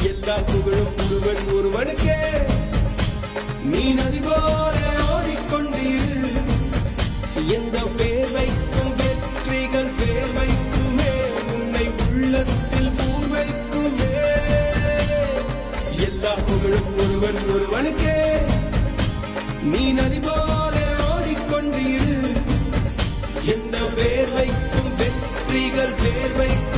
எல்லா புகழும் ஒருவன் ஒருவனுக்கே. நீ நதி போல ஓடிக்கொண்டீர். எந்த பேர் வைக்கும் வெற்றிகள் பேர் வைக்குமே, உன்னை உள்ளத்தில் பூர் வைக்குமே. எல்லா புகழும் ஒருவன் ஒருவனுக்கே. நீ நதி போல ஓடிக்கொண்டீர். எந்த பேர் வைக்கும் வெற்றிகள் பேர் வைக்கும்